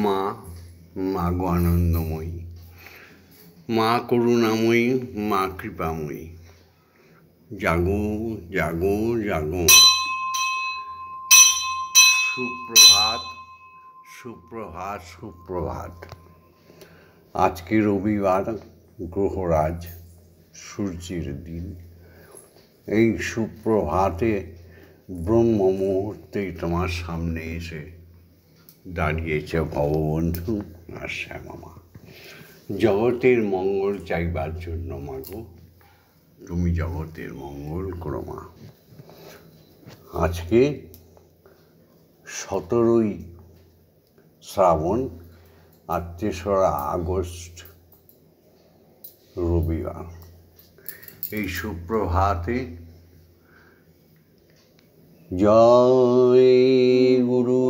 মা, মা গো আনন্দময়ী, মা করুণাময়ী, মা কৃপাময়ী, জাগো জাগো জাগো। সুপ্রভাত সুপ্রভাত সুপ্রভাত। আজকে রবিবার, গ্রহরাজ, সূর্যের দিন। এই সুপ্রভাতে ব্রহ্ম মুহূর্তেই তোমার সামনে এসে দাঁড়িয়েছে ভববন্ধু আর শ্যামা। জগতের মঙ্গল চাইবার জন্য মাগো, তুমি জগতের মঙ্গল করো মা। আজকে 17ই শ্রাবণ আর 3রা আগস্ট, রবিবার। এই সুপ্রভাতে জয় গুরু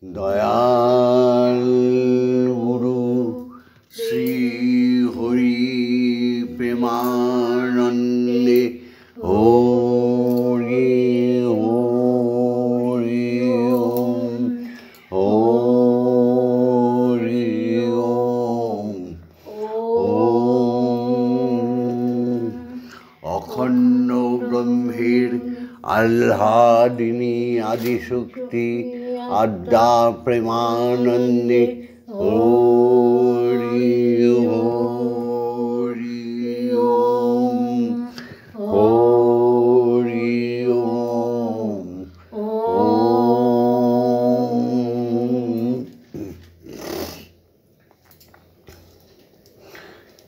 দয়াল গুরু শ্রী হরি প্রেমানন্দে হরি হরি ওম হরি ওম ওম। অখণ্ড ব্রহ্মের আহ্লাদিনী আদিশক্তি আদ্যা প্রেমানন্দে হরি হরি ওম হরি ওম ওম।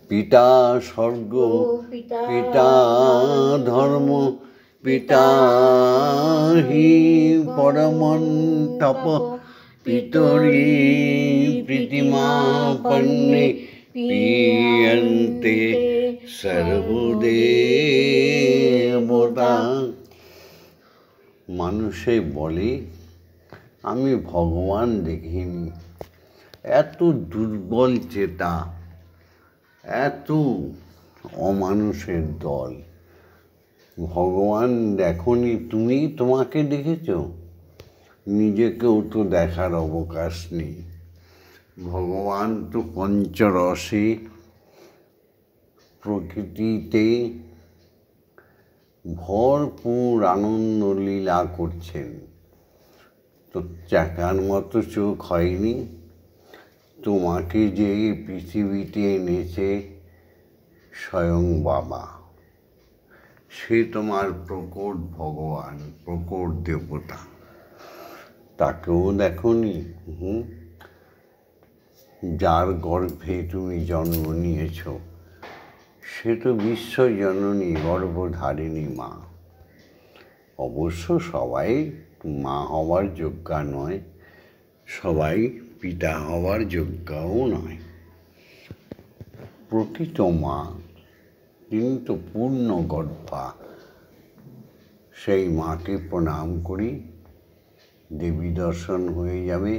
পিতা স্বর্গ, পিতা ধর্ম, পিতা হি পরমন্তপ, পিতরি প্রীতিমাপন্নে পিয়ন্তে সর্বদেবতা। মানুষে বলে আমি ভগবান দেখিনি। এত দুর্বল চেতা, এত অমানুষের দল। ভগবান দেখনি, তুমি তোমাকে দেখেছ? নিজেকেও তো দেখার অবকাশ নেই। ভগবান তো পঞ্চরসে প্রকৃতিতে ভরপুর আনন্দ লীলা করছেন। তো চাকার মতো চোখ হয়নি? তোমাকে যে পৃথিবীতে এনেছে স্বয়ং বাবা, সে তোমার প্রকট ভগবান, প্রকট দেবতা। তাকেও দেখনি? যার গর্ভে তুমি জন্ম নিয়েছ সে তো বিশ্বজননী, গর্ভধারিণী মা। অবশ্য সবাই মা হওয়ার যোগ্যা নয়, সবাই পিতা হওয়ার যোগ্যও নয়। প্রকৃত মা কিন্তু পূর্ণ গর্ভা। সেই মাকে প্রণাম করি, দেবী দর্শন হয়ে যাবে।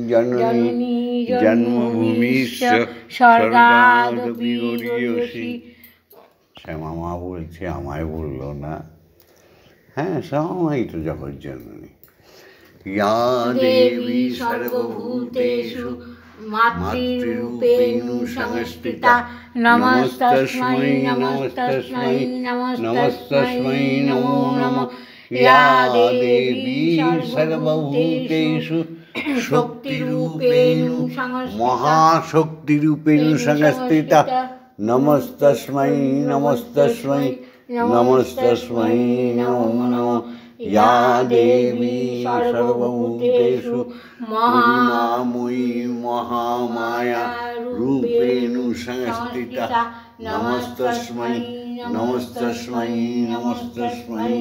জননী জন্মভূমিশ্চ স্বর্গাদপি গরীয়সী। শ্যামা মা বলছে, আমায় বললো না? হ্যাঁ, শ্যামাই তো জগৎ জননী। ইয়া দেবী সর্বভূতেষু মাতৃরূপেণ সংস্থিতা, নমস্তস্मै নমস্তস্मै নমস্তস্मै নমো নমঃ। ইয়া দেবী সর্বভূতেষু শক্তিরূপেণ মহাশক্তিরূপেণ সংস্থিতা, নমস্তস্मै নমস্তস্मै নমস্তস্मै নমো নমঃ। ইয়া দেবী সর্বভূতেষু করুণাময়ী মহামায়া রূপেণ সংস্থিতা, নমস্তস্मै নমস্তস্मै নমস্তস্मै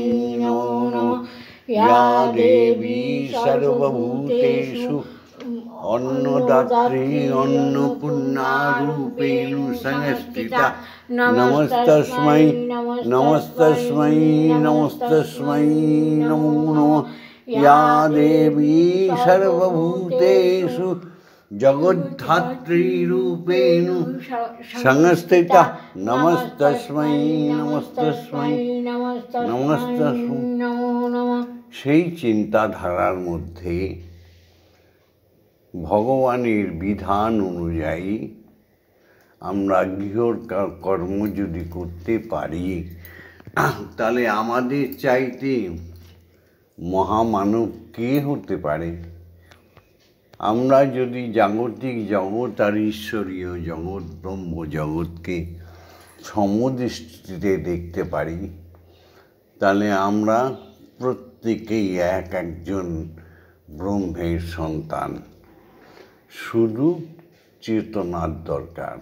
নমো নমঃ। या देवी सर्वभूतेषु अन्नदात्री अन्नपूर्णारूपेण संस्थिता नमस्तस्मै नमस्तस्मै नमस्तस्मै नमो नमः या देवी सर्वभूतेषु जगद्धात्री संस्थिता नमस्तस्मै नमस्तस्मै नमस्तस्मै नमो नमः। সেই চিন্তাধারার মধ্যে ভগবানের বিধান অনুযায়ী আমরা গৃহ কর্ম যদি করতে পারি তাহলে আমাদের চাইতে মহামানব কে হতে পারে? আমরা যদি জাগতিক জগৎ আর ঈশ্বরীয় জগৎ ব্রহ্ম জগৎকে সমদৃষ্টিতে দেখতে পারি তাহলে আমরা প্রত্যেকেই এক একজন ব্রহ্মের সন্তান, শুধু চেতনার দরকার।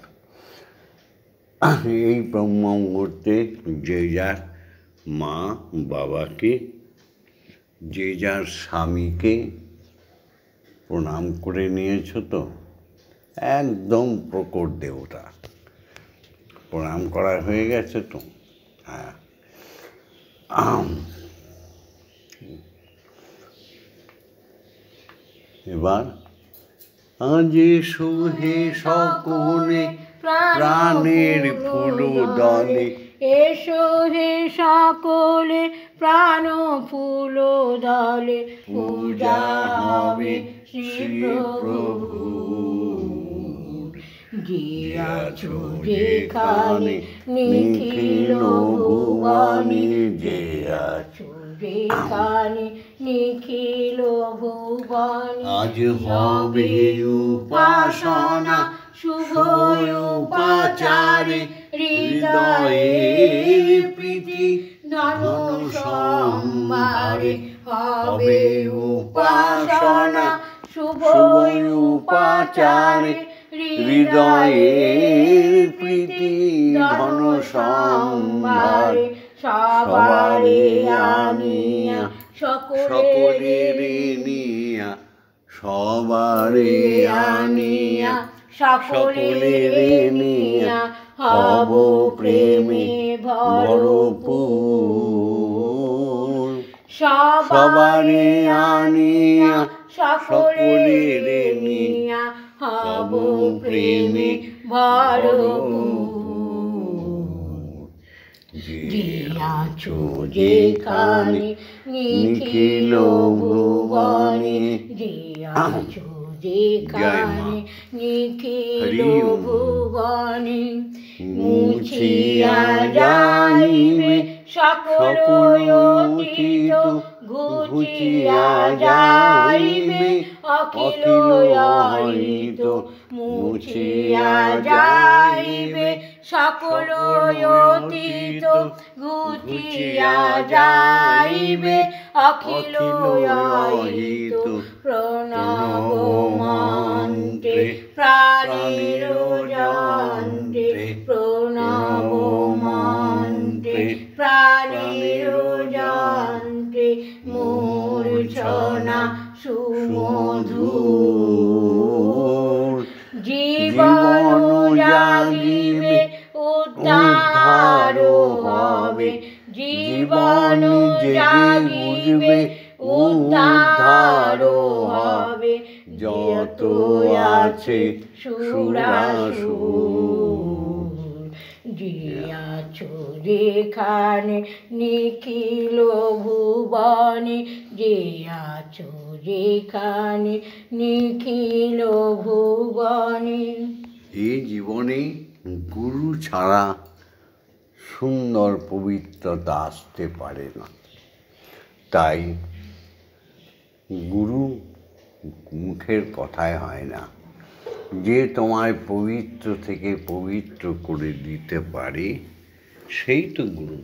এই ব্রহ্ম মুহূর্তে যে যার মা বাবাকে, যে যার স্বামীকে প্রণাম করে নিয়েছ তো? একদম প্রকট দেবতা প্রণাম করা হয়ে গেছে তো? হ্যাঁ। এবার আজ সোহে সকলে প্রাণের ফুল দলে, এসো হে সকলে প্রাণ ফুল দলে, পূজা হবে শ্রী প্রভু। যে আছো যেখানে নিখিল ভুবনে, যে আছো যেখানে নিখিল ভুবনে, আজ হবে উপাসনা শুভ উপাচারে, হৃদয়ের প্রীতি ধন সম্ভারে। হবে উপাসনা শুভ উপাচারে, হৃদয়ের প্রীতি ধন সম্ভারে। সবারে আনিয়া সকলের নিয়া, সবারে আনিয়া সকলের নিয়া, হব প্রেমে ভরপুর। সবারে আনিয়া সকলের নিয়া, হব প্রেমে ভরপুর। যে আছো যেখানে নিখিল ভুবনে, যে আছো যেখানে নিখিল ভুবনে, মুছিয়া যাইবে সকল অতীত, ঘুচিয়া যাইবে অখিল অহিত। মুছিয়া যাইবে সকল অতীত, ঘুচিয়া যাইবে অখিল অহিত। প্রণব মন্ত্রে প্রাণের যন্ত্রে, প্রণব মন্ত্রে প্রাণের যন্ত্রে, মূর্ছনা সুমধুর। জীবন জাগিবে উদ্ধার হবে, জীবন জাগিবে উদ্ধার হবে। যত আছে সুরাসুর, যে আছো যেখানে নিখিল ভুবনে, যে আছো যেখানে নিখিল ভুবনে। এই জীবনে গুরু ছাড়া সুন্দর পবিত্রতা আসতে পারে না। তাই গুরু মুখের কথায় হয় না। যে তোমায় পবিত্র থেকে পবিত্র করে দিতে পারে সেই তো গুরু।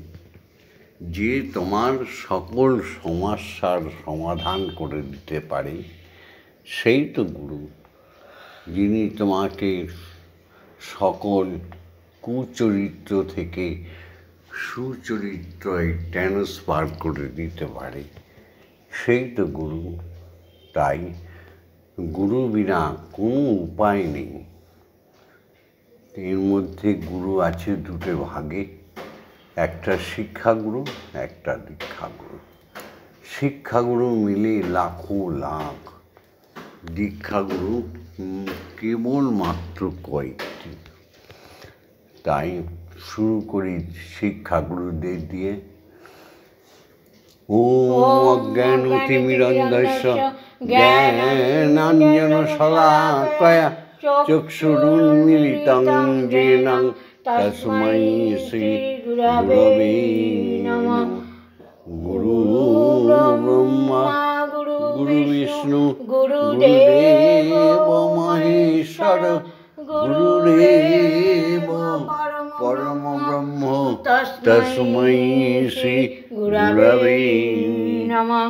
যে তোমার সকল সমস্যার সমাধান করে দিতে পারে সেই তো গুরু। যিনি তোমাকে সকল কুচরিত্র থেকে সুচরিত্রয় ট্রান্সফার করে দিতে পারে সেই তো গুরু। তাই গুরু বিনা কোনো উপায় নেই। এর মধ্যে গুরু আছে দুটো ভাগে, একটা শিক্ষাগুরু, একটা দীক্ষাগুরু। শিক্ষাগুরু মিলে লাখো লাখ, দীক্ষাগুরু কেবলমাত্র কয়েকটি। তাই শুরু করি শিক্ষাগুরুদের দিয়ে। ওম অজ্ঞানতিমিরন্ধস্য জ্ঞানাঞ্জনশলাকয়া চক্ষুরুন্মিলিतं येन তস্मै শ্রী গুরবে নমঃ। গুরু ব্রহ্মা গুরু বিষ্ণু গুরুদেব মহেশ্বর গুরুরেব পরম ব্রহ্ম তস্मै শ্রী গুরবে নমঃ।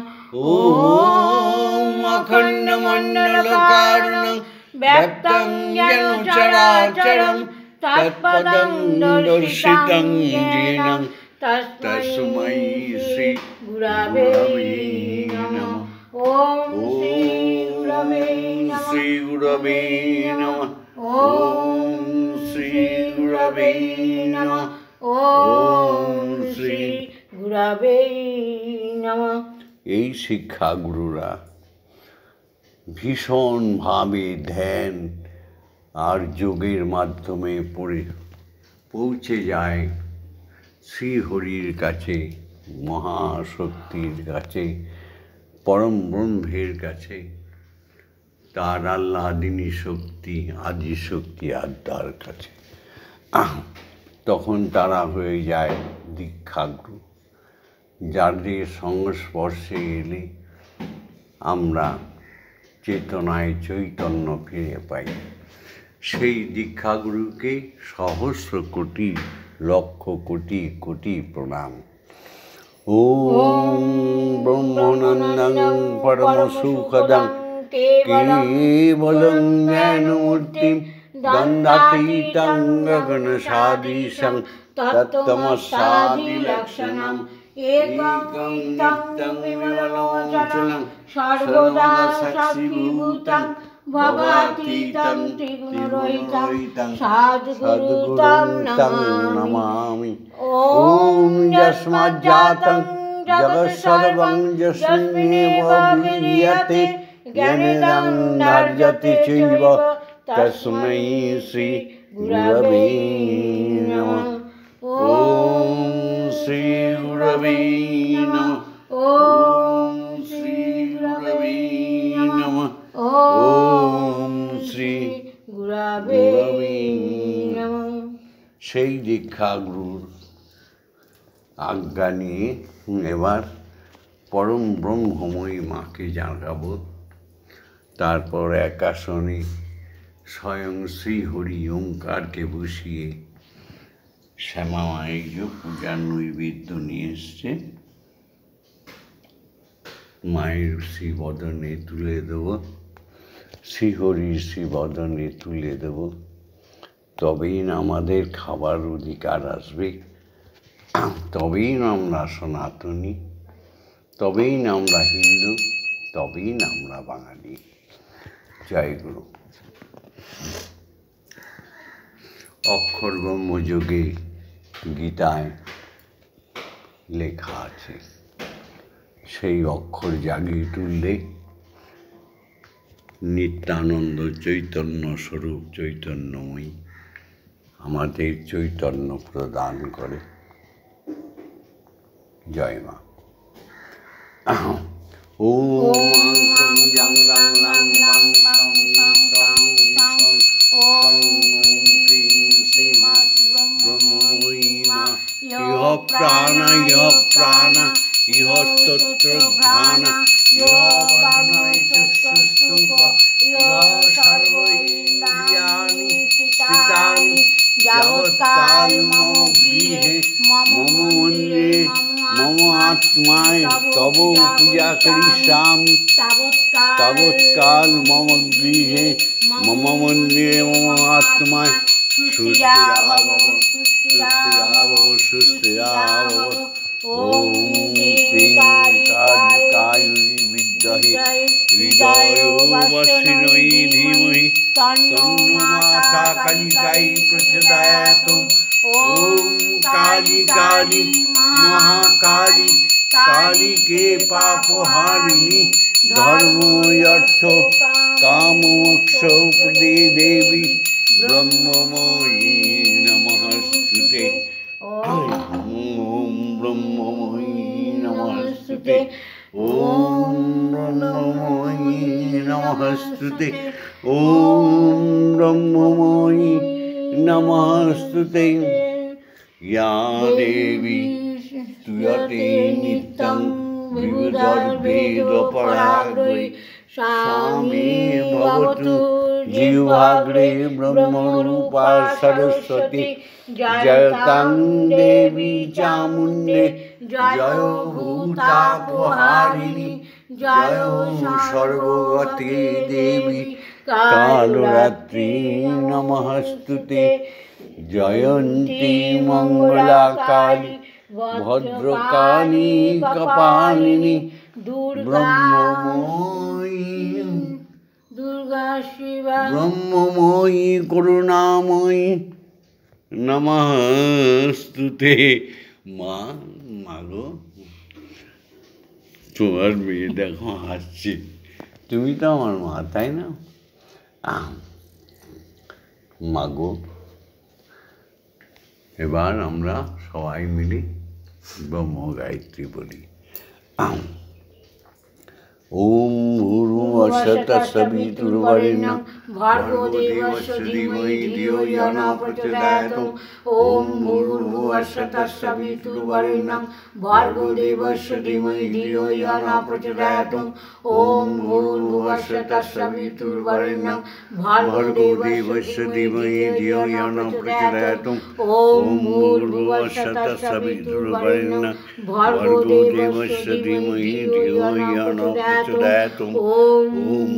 ওম অখণ্ডমণ্ডলকারণং ব্যক্তং যেন চরাচরং তৎপদং দর্শিতং येन তস্मै শ্রী গুরবে নমঃ। ওম শ্রী গুরবে নমঃ। ওম শ্রী গুরবে নমঃ। ওম শ্রী গুরবে নমঃ। এই শিক্ষাগুরুরা ভীষণভাবে ধ্যান আর যোগের মাধ্যমে পৌঁছে যায় শ্রীহরির কাছে, মহাশক্তির কাছে, পরম ব্রহ্মের কাছে, তার আহ্লাদিনী শক্তি, আদি শক্তি আত্মার কাছে। তখন তারা হয়ে যায় দীক্ষাগুরু, যাদের সংস্পর্শে এলে আমরা চেতনায় চৈতন্য ফিরে পাই। সেই দীক্ষাগুরুকে সহস্র কোটি, লক্ষ কোটি কোটি প্রণাম। ওম ব্রহ্মানন্দং পরমসুখদং কেবলং জ্ঞানমূর্তিং দ্বন্দ্বাতীতং গগনসদৃশং তত্ত্বমস্যাদিলক্ষণং একং নিত্যং নির্মলমচলং সর্বদা সাক্ষীভূতং ভবাতীতং ত্রিগুণরহিতং সদ্গুরুং তং নমামি। ওম যস্মাজ্জাতং জগৎসর্বং যস্মিন্নেব বিলীয়তে জ্ঞানেন ধার্যতে চৈব তস্मै শ্রী গুরবে নমঃ। ওম শ্রী গুরবে নমঃ। ওম শ্রী গুরবে নমঃ। ওম শ্রী গুরবে নমঃ। সেই দীক্ষাগুরুর আজ্ঞা নিয়ে এবার পরম ব্রহ্মময়ী মাকে জাগাবো। তারপর একাসনে স্বয়ং শ্রীহরি ওঙ্কারকে বসিয়ে শ্যামা মায়ের যে পূজার নৈবেদ্য নিয়ে এসছে, মায়ের শ্রীবদনে তুলে দেব, শ্রীহরির শ্রীবদনে তুলে দেব। তবেই না আমাদের খাবার অধিকার আসবে, তবেই না আমরা সনাতনী, তবেই না আমরা হিন্দু, তবেই না আমরা বাঙালি। জয় গুরু। অক্ষর ব্রহ্মযোগে গীতায় লেখা আছে, সেই অক্ষর জাগিয়ে তুললে নিত্যানন্দ চৈতন্য স্বরূপ চৈতন্যময়ী আমাদের চৈতন্য প্রদান করে। জয় মা। ওম জং রং রং রং সং সং সং সং ক্রিং শ্রীমৎ ব্রহ্মময়ী মা। ইহ প্রাণ ইহ প্রাণ ইহ স্তোত্র ঘ্রাণ ইহ বর্ণয় চক্ষুস্তূপ ইহ সর্ব ইন্দ্রিয়াণি স্থিতানি যাবৎকাল মম গৃহে মম মন্দিরে মম আত্মায় তব পূজা করিষ্যামি তাবৎকাল মম গৃহে মম মন্দিরে মম আত্মায় সুস্থিরা ভব সুস্থিরা ভব সুস্থিরা ভব ॐ क्लीं कालिकायै विद्महे हृदयोर्वशिन्यै धीमहि तन्नो माता कालिकायै प्रचोदयात्। ॐ काली काली महाकाली कालिके पापहारिणी धर्म अर्थ काम मोक्ष प्रदे देवी ब्रह्ममयी नमस्ते। ॐ ब्रह्ममयी नमस्ते। ॐ ब्रह्ममयी नमस्ते। ॐ ब्रह्ममयी नमस्ते। या देवी स्तूयते नित्यं विबुधैर्वेदपराग्रै सा मे भवतु जिह्वाग्रे ब्रह्मरूपा सरस्वती। जयतां देवी चामुण्डे जय भूतापहारिणी जय सर्वगते देवी कालरात्रि नमस्तुते। जयन्ती मंगला काली भद्रकाली कपालिनी ब्रह्ममयी दुर्गा शिवा ब्रह्ममयी करुणामयी नमस्तुते। मागो তোমার মেয়ে দেখো হাসছে, তুমি তো আমার মা, তাই না? মাগো, এবার আমরা সবাই মিলে ব্রহ্ম গায়ত্রী বলি। ओम भूर्भुवस्सुः तत्सवितुर्वरेण्यं भर्गो देवस्य धीमहि धियो यो न प्रचोदयात्। ओम भूर्भुवस्सुः तत्सवितुर्वरेण्यं भर्गो देवस्य धीमहि धियो यो न प्रचोदयात्। ओम भूर्भुवस्सुः तत्सवितुर्वरेण्यं भर्गो देवस्य धीमहि धियो यो न प्रचोदयात्। ओम भूर्भुवस्सुः तत्सवितुर्वरेण्यं भर्गो देवस्य धीमहि धियो यो न प्रचोदयात्। ओम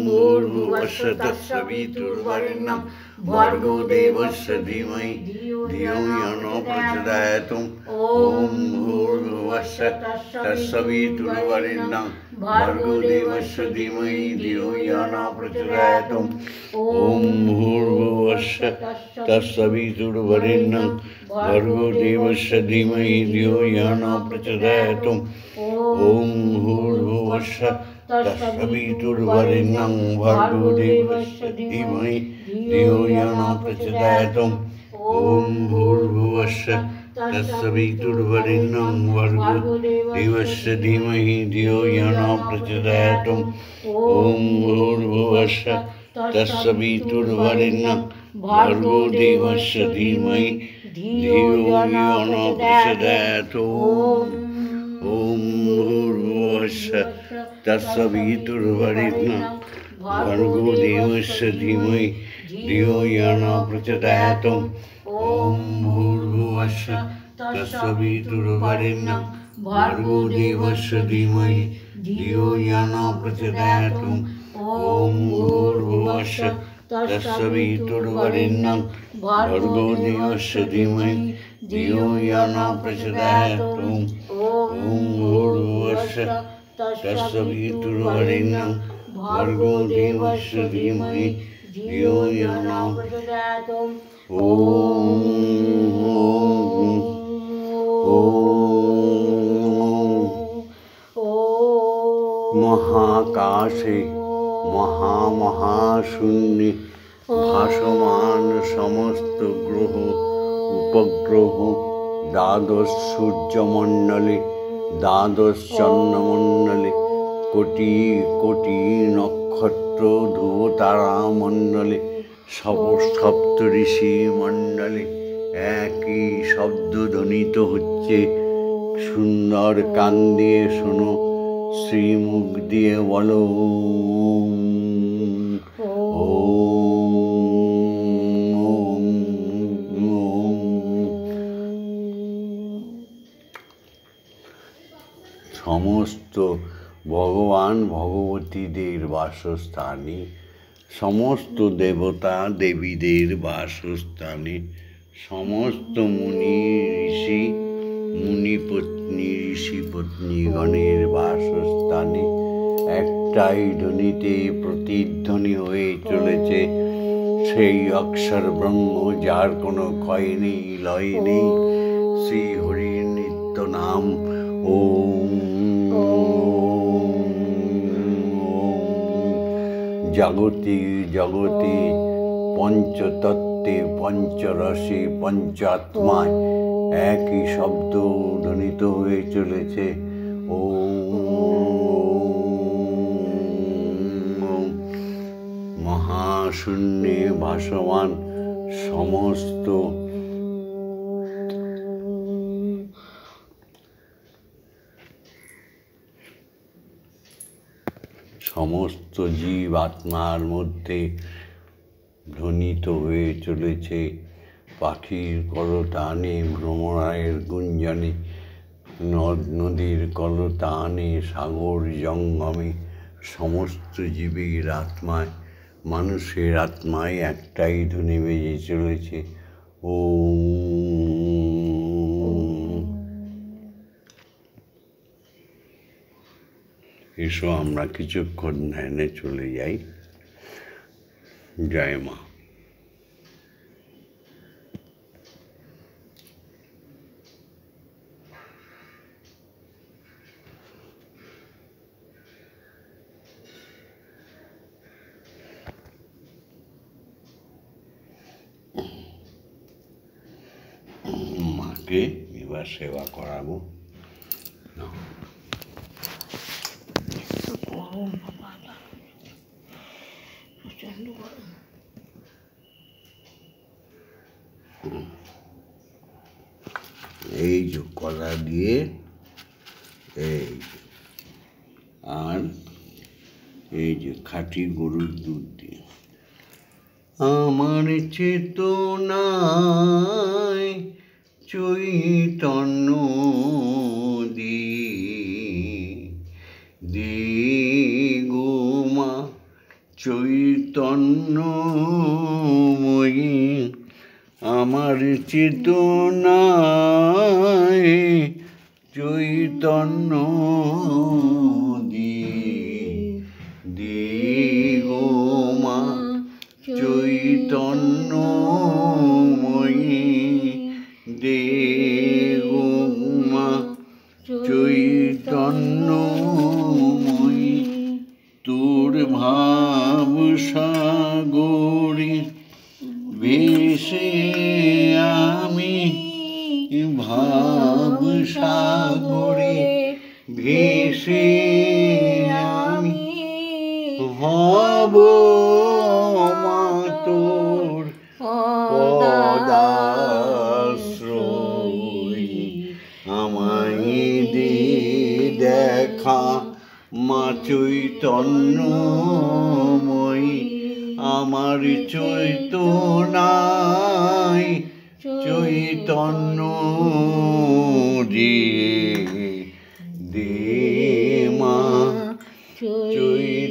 भूर्भुवस्सुः तत्सवितुर्वरेण्यं भर्गो देवस्य धीमहि धियो यो न प्रचोदयात्। ओम भूर्भुवस्सुः तत्सवितुर्वरेण्यं भर्गो देवस्य धीमहि धियो यो न प्रचोदयात्। ओम भूर्भुवस्सुः तत्सवितुर्वरेण्यं भर्गो देवस्य धीमहि धियो यो न प्रचोदयात्। ओम भूर्भुवस्सुः तत्सवितुर्वरेण्यं भर्गो देवस्य धीमहि धियो यो न प्रचोदयात्। ओम भूर्भुवस्सुः तत्सवितुर्वरेण्यं भर्गो देवस्य धीमहि धियो यो न प्रचोदयात्। ओम भूर्भुवस्सुः तत्सवितुर्वरेण्यं भर्गो देवस्य धीमहि धियो यो न प्रचोदयात्। ओम भूर्भुवस्सुः तत्सवितुर्वरेण्यं भर्गो देवस्य धीमहि धियो यो न प्रचोदयात्। ओम भूर्भुवस्सुः तत्सवितुर्वरेण्यं भर्गो देवस्य धीमहि धियो यो न प्रचोदयात्। ओम भूर्भुवस्सुः तत्सवितुर्वरेण्यं भर्गो देवस्य धीमहि धियो यो न प्रचोदयात्। ओम भूर्भुवस्सुः तत्सवितुर्वरेण्यं भर्गो देवस्य धीमहि धियो यो न प्रचोदयात्। महाकाशे महामहाशून्ये भासमान समस्त ग्रह उपग्रह द्वादश सूर्यमंडले द्वादश चंद्रमंडले कोटि कोटि नक्षत्र ध्रुवतारा मंडले सप्त ऋषि मंडले एक ही शब्द ध्वनित होच्छे। सुंदर कान दिए शोनो, श्रीमुख दिए बोलो ओम ओम ओम। समस्त भगवान भगवतीदेर बासस्थाने, समस्त देवता देवीदेर बासस्थाने, समस्त मुनि ऋषि মুনিপত্নী ঋষিপত্নীগণের বাসস্থানে একটাই ধ্বনিতে প্রতিধ্বনি হয়ে চলেছে সেই অক্ষর ব্রহ্ম, যার কোনো ক্ষয় নেই, লয় নেই। শ্রী হরির নিত্য নাম ওম। জগতি জগতি পঞ্চতত্ত্বে পঞ্চরসে পঞ্চাত্মায় একই শব্দ ধ্বনিত হয়ে চলেছে ওম। মহাশূন্যে ভাসমান সমস্ত জীব আত্মার মধ্যে ধ্বনিত হয়ে চলেছে পাখির কলতানে, ভ্রমরায়ের গুঞ্জনে, নদ নদীর কলতানে, সাগর জঙ্গমে। সমস্ত জীবের আত্মায়, মানুষের আত্মায় একটাই ধ্বনি বেজে চলেছে ওম। এসো আমরা কিছুক্ষণ ধ্যানে চলে যাই। জয় মা। মাকে এবার সেবা করাবো। এই যে কলা দিয়ে, এই আর এই যে খাঁটি গরুর দুধ দিয়ে। আমার চেতনায় চৈতন্য দে গো মা, চৈতন্যময়ী। আমার চেতনায় চৈতন্য দে গো মা, চৈতন্যময়ী। দে গো মা, চৈতন্যময়ী। তোর ভাব সাগরে ভেসে আমি, ভাব সাগরে ভেসে আমি হব মা তোর পদাশ্রয়ী। আমায় দে দেখা মা চৈতন্যময়ী। আমার চৈতনায় চৈতন্য দে মা, চৈতন্যময়ী।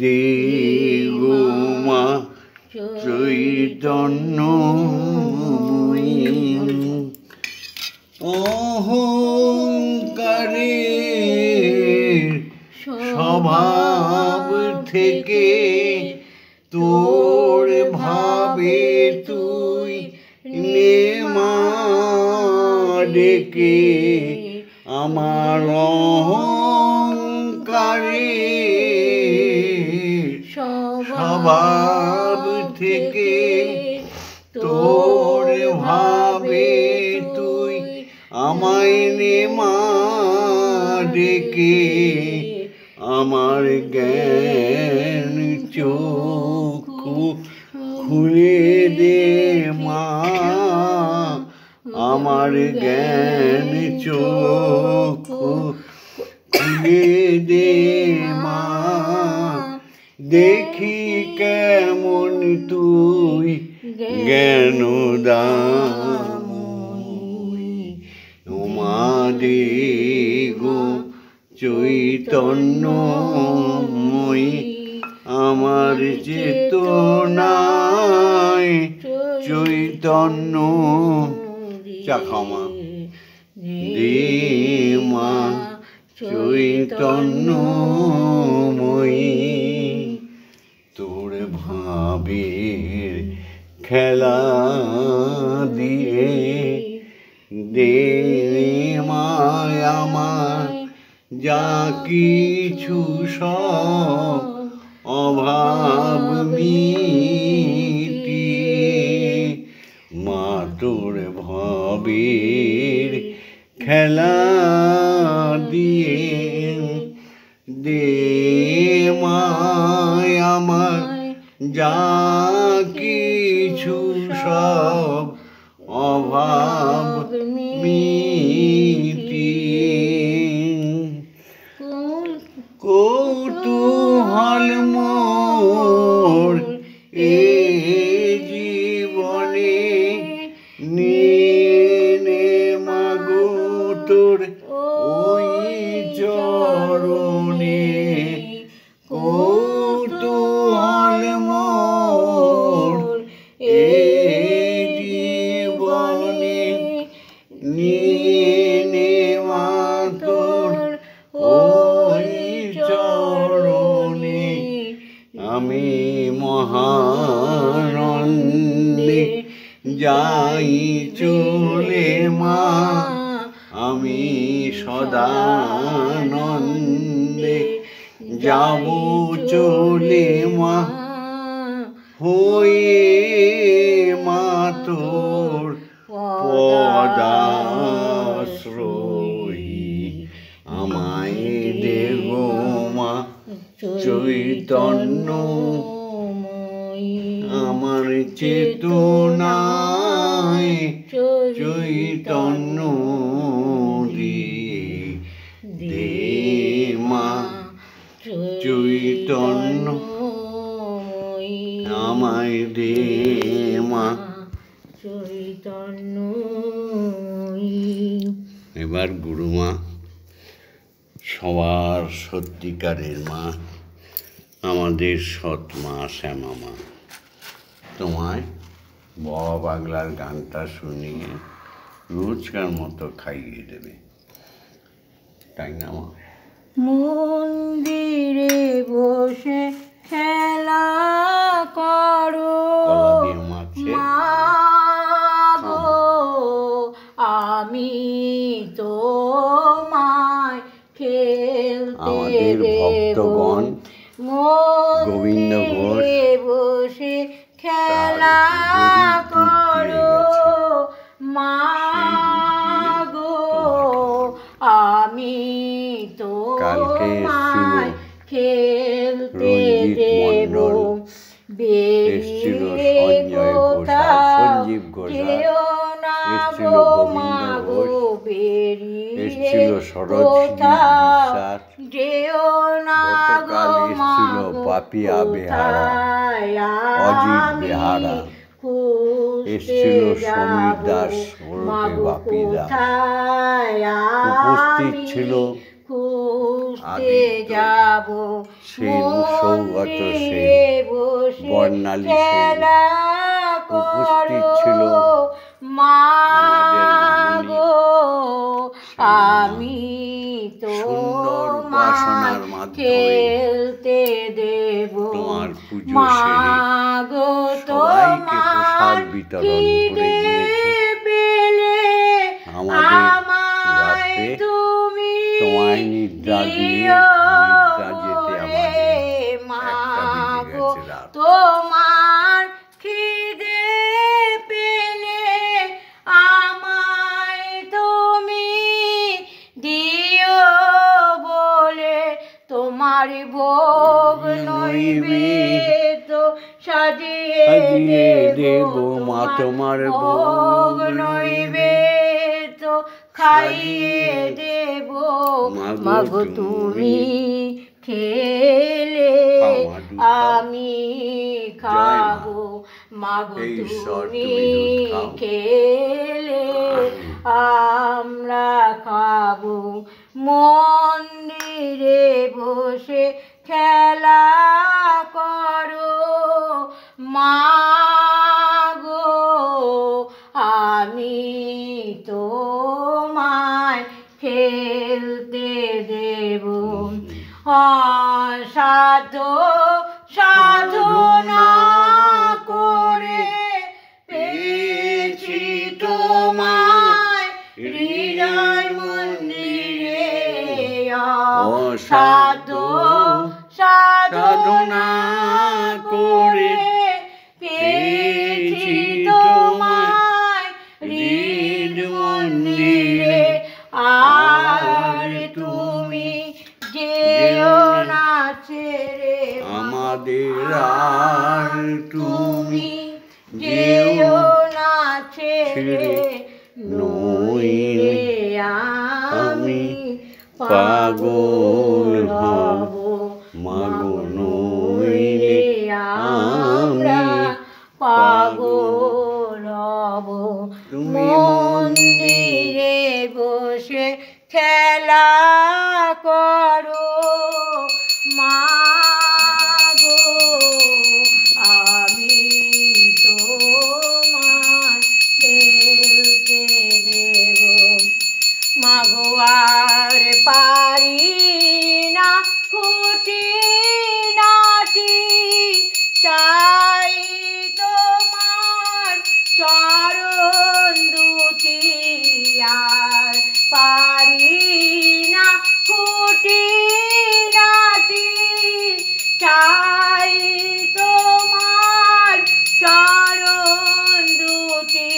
দে গো মা, চৈতন্যময়ী। অহংকারের স্বভাব থেকে তোর ভাবে তুই নে মা ডেকে। আমার অহংকারের স্বভাব থেকে তোর ভাবে তুই আমায় নে মা ডেকে। আমার জ্ঞান চক্ষু খুলে দে মা, আমার জ্ঞান চক্ষু খুলে দে মা। দেখি কেমন তুই জ্ঞান দাময়ী। উমা দে গো চৈতন্যময়ী। আমার চেতনায় চৈতন্য চাখামা দে মা চৈতন্যময়ী তোর ভাবের খেলা দিয়ে দে মায় আমার যা কিছু সব অভাব মিটিয়ে মা তোর ভাবের খেলা দিয়ে দে মায় আমার যা কিছু সব অভাব মিটিয়ে কৌতূহল মোর এ জীবনে নিয়ে মাগো তোর ওই চরণে কৌতূহল মোর এ জীবনে নিয়ে মা তোর ওই চরণে আমি মহানন্দে যাই চলে মা আমি সদানন্দে যাব চলে মা হয়ে মা তোর পদাশ্রয়ী আমায় দেব মা চৈতন্য আমার চেতনায় চৈতন্য দিয়ে দে মা চৈতন্য আমায় দে মা চৈতন্য। এবার গুরুমা সবার সত্যিকারের মা আমাদের সৎ মা শ্যামা মা তোমায় বাবা পাগলার গানটা শুনিয়ে রোজকার মতো খাইয়ে দেবে, তাই না মা? মন্দিরে বসে খেলা করো কলা দিয়ে মাছে মাগো আমি তোমায় খেলতে আমাদের দেব ভক্তগণ গোবিন্দ ঘোষ মন্দিরে বসে খেলা করো মাগো আমি কালকে তোমায় খেলতে রঞ্জিত দেব মণ্ডল এসছিল, সঞ্জয় ঘোষাল, সঞ্জীব ঘোষাল এসছিল, গোবিন্দ ঘোষ এসছিল, সরোজিনী বিশ্বাস গতকাল এসছিল, পাপিয়া বেহারা, অজিত বেহারা এসছিল, সমীর দাস ওরফে বাপি দাস উপস্থিত ছিল, যাব সেন, সৌগত সেন, বর্ণালী সেন উপস্থিত ছিল, মাগো আমি তো সুন্দর উপাসনার মাধ্যমে খেলতে দেব তোমার পুজো সেরে মাগো সবাইকে প্রসাদ বিতরণ করে দিয়েছে। আমাদের রাতে তোমায় নিদ্রা দিয়ে নিদ্রা যেতে আমাদের 1টা বেজে গেছে রাত। তোমার খিদে পেলে আমায় তুমি দিও বলে তোমার ভোগ নৈবেদ্য সাজিয়ে দেব মা তোমার ভোগ নৈবেদ্য খাইয়ে দেব মাগো তুমি খেলে আমি খাবো মাগো তুমি খেলে আমরা খাবো মন্দিরে বসে খেলা করো মাগো ছেড়ে নইলে আমি পাগল হব মাগো, নইলে আমরা পাগল হব। তুমি মন্দিরে বসে খেলা করো মাগো, আমি তোমায় খেলতে দেব মাগো। আর পারি না খুঁটিনাটি, চাই তোমার চরণ দুটি। আর পারি না খুঁটিনাটি, চাই তোমার চরণ দুটি।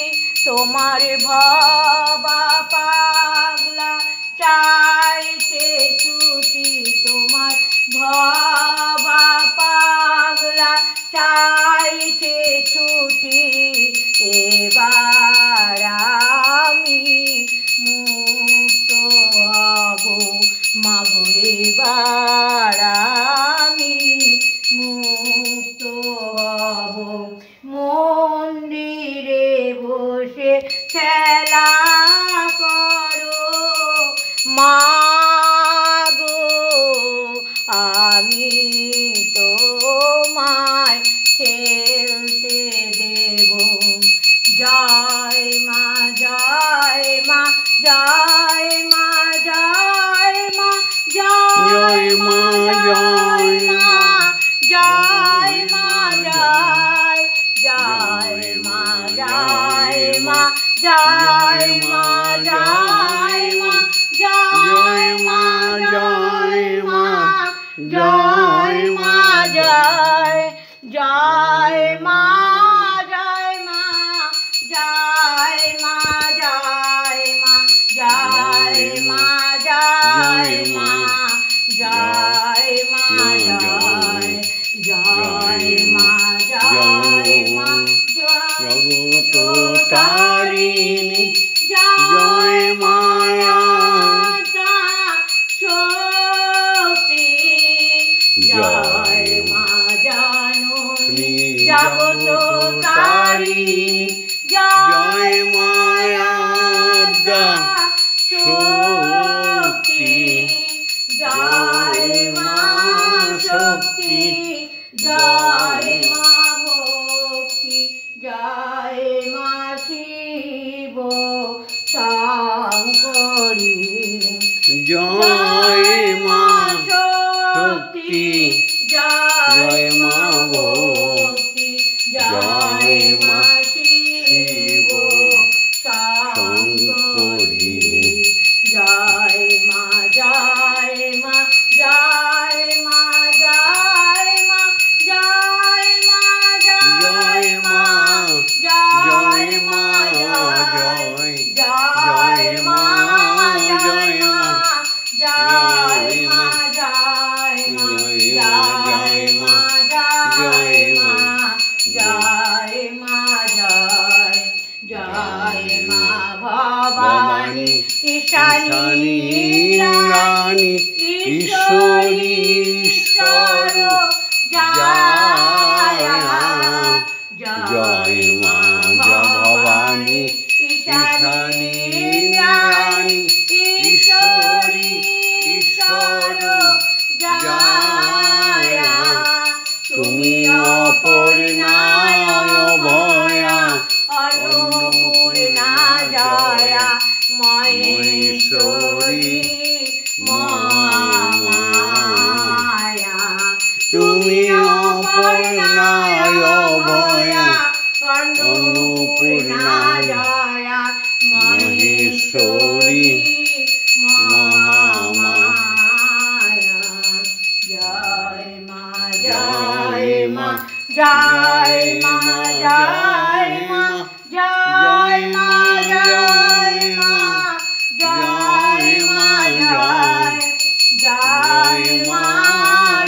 তোমার ভবা পাগলা চাইতে ছুটি, তোমার ভবা পাগলা চাইতে ছুটি। এবার আমি মুক্ত হব মাগো, এবার আমি মুক্ত হব। মন্দিরে বসে খেলা করো মাগো, আমি তোমায় খেলতে দেব। জয় মা, জয় মা, জয় মা, জয় মা, জয় মা, জয় মা, জয় মা, জয়, জয় মা, জয় মা, জয় মা, জয় মা, জয় মা, জয় মা, জয় মা, জয়, জয় মা, জয় মা, জয় মা, জয় মা, জয় মা, জয় মা, জয় মা, জয়, জয় মা, জয় মা, জগত তারিণী জয় মায়া শক্তি, জয় মা জননী জগত তারিণী, জয় মায়া শক্তি, জয় মা শক্তি, জয় মা ভক্তি, জয় মা শিব শঙ্করী, জয় মা শক্তি, জয় মা ভক্তি, জয় মা শিব শঙ্করী, জয় মা, জয় মা, জয় মা, জয় মা, জয় মা, জয় মা, জয় মা, জয়, জয় মা, জয় মা, জয় মা, জয় মা, জয় মা, জয় মা, জয় মা, জয়, জয় মা ভবানী ঈশানী রানী ঈশ্বরী ঈশ্বর জয়, জয় মা ভবানী ঈশানী রানী ঈশ্বরী ঈশ্বর জয়। তুমি অপর্ণায় ভয়া অন্নপূর্ণা জয়া মহেশ্বরী মহামায়া। তুমি অপর্ণায় ভয়া অন্নপূর্ণা জয়া মহেশ্বরী মহামায়া। জয় মা, জয় মা, জয় মা, জয় মা, জয় মা, জয় মা, জয় মা, জয়, জয় মা,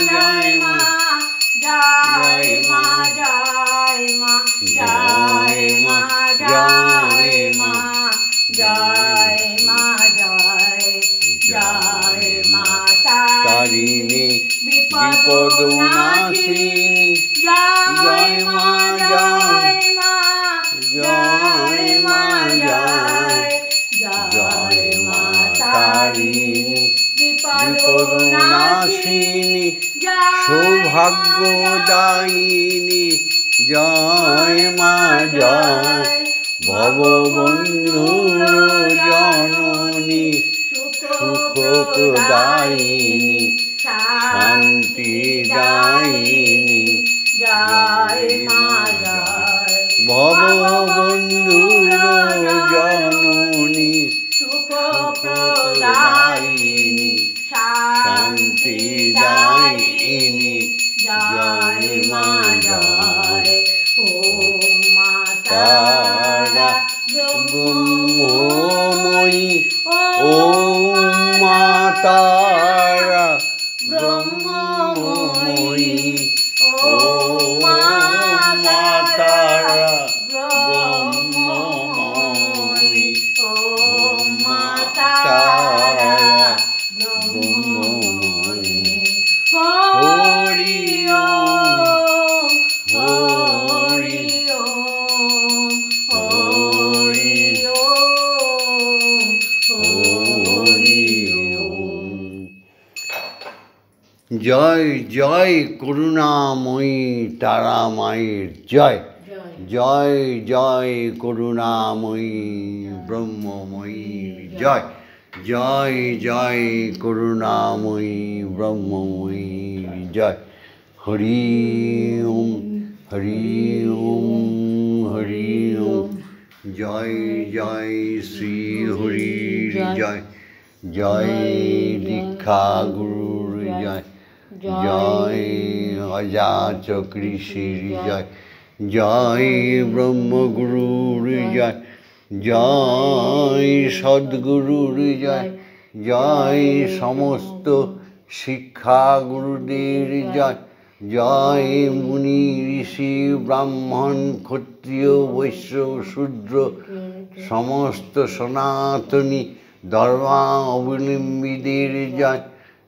জয় মা, জয় মা, জয় মা, জয় মা, জয় বিপদনাশিনী জয় মা জয় মা জয় মা জয় মা তারিণী বিপদনাশিনী সৌভাগ্যদায়িনী জয় মা জয় ভববন্ধুর জননী সুখপ্রদায়িনী শান্তিদায়িনী জয় মা জয় ভববন্ধুর জননী সুখপ্রদায়িনী শান্তিদায়িনী জয় মা জয় ওম মা তারা ব্রহ্মময়ী ওম মা তারা ব্রহ্মময়ী ওম মা তারা ব্রহ্মময়ী ওম মা তারা ব্রহ্মময়ী হরি হরি ওম হরি ওম হরি ওম। জয় জয় করুণাময়ী তারা মায়ের জয় জয় জয় করুণাময়ী ব্রহ্মময়ীর জয় জয় জয় করুণাময়ী ব্রহ্মময়ীর জয় হরি ওম হরি ওম হরি ওম জয় জয় শ্রী হরি জয় জয় দীক্ষা গুরুর জয় জয় অজাচ কৃষির জয় জয় ব্রহ্মগুরুর জয় জয় সদ্গুরুর জয় জয় সমস্ত শিক্ষা গুরুদের জয় জয় মুনি ঋষি ব্রাহ্মণ ক্ষত্রিয় বৈশ্য শূদ্র সমস্ত সনাতনী ধর্মাবলম্বীদের জয়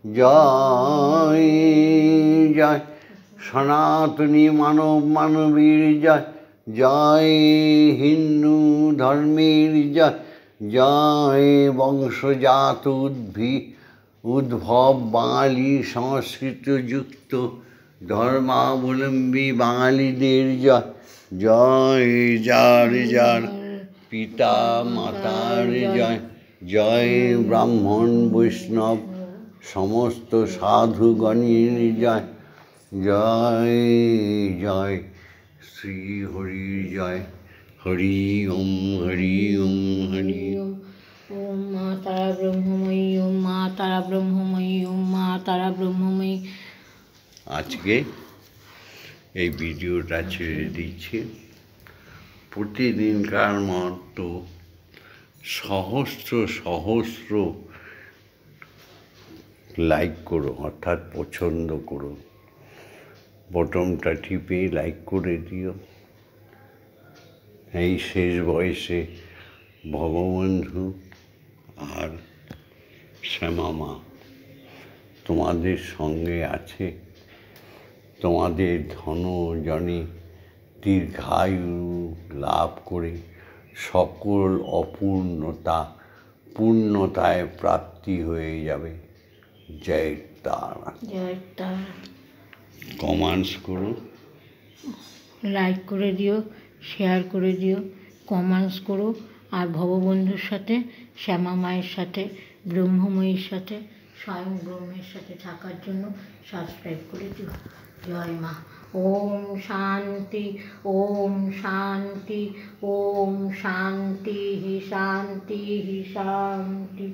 জয় জয় সনাতনী মানব মানবীর জয় জয় হিন্দু ধর্মের জয় জয় বংশজাত উদ্ভব বাঙালি সংস্কৃতযুক্ত ধর্মাবলম্বী বাঙালিদের জয় জয় যার যার পিতা মাতার জয় জয় ব্রাহ্মণ বৈষ্ণব সমস্ত সাধুগণের জয় জয় জয় শ্রী হরির জয় হরি ওম হরি ওম হরি ওম ওম মা তারা ব্রহ্মময়ী ওম মা তারা ব্রহ্মময়ী ওম মা তারা ব্রহ্মময়ী। আজকে এই ভিডিওটা ছেড়ে দিচ্ছি। প্রতিদিনকার মতো সহস্র সহস্র লাইক করো, অর্থাৎ পছন্দ করো, বটনটা টিপে লাইক করে দিও। এই শেষ বয়সে ভগবন্ধু আর শ্যামা মা তোমাদের সঙ্গে আছে। তোমাদের ধনজনে দীর্ঘায়ু লাভ করে সকল অপূর্ণতা পূর্ণতায় প্রাপ্তি হয়ে যাবে। জয় তারা। জয় তারা। কমেন্টস করো, লাইক করে দিও, শেয়ার করে দিও, কমেন্টস করো। আর ভববন্ধুর সাথে, শ্যামা মায়ের সাথে, ব্রহ্মময়ীর সাথে, স্বয়ং ব্রহ্মের সাথে থাকার জন্য সাবস্ক্রাইব করে দিও। জয় মা। ওম শান্তি ওম শান্তি ওম শান্তি শান্তি শান্তি।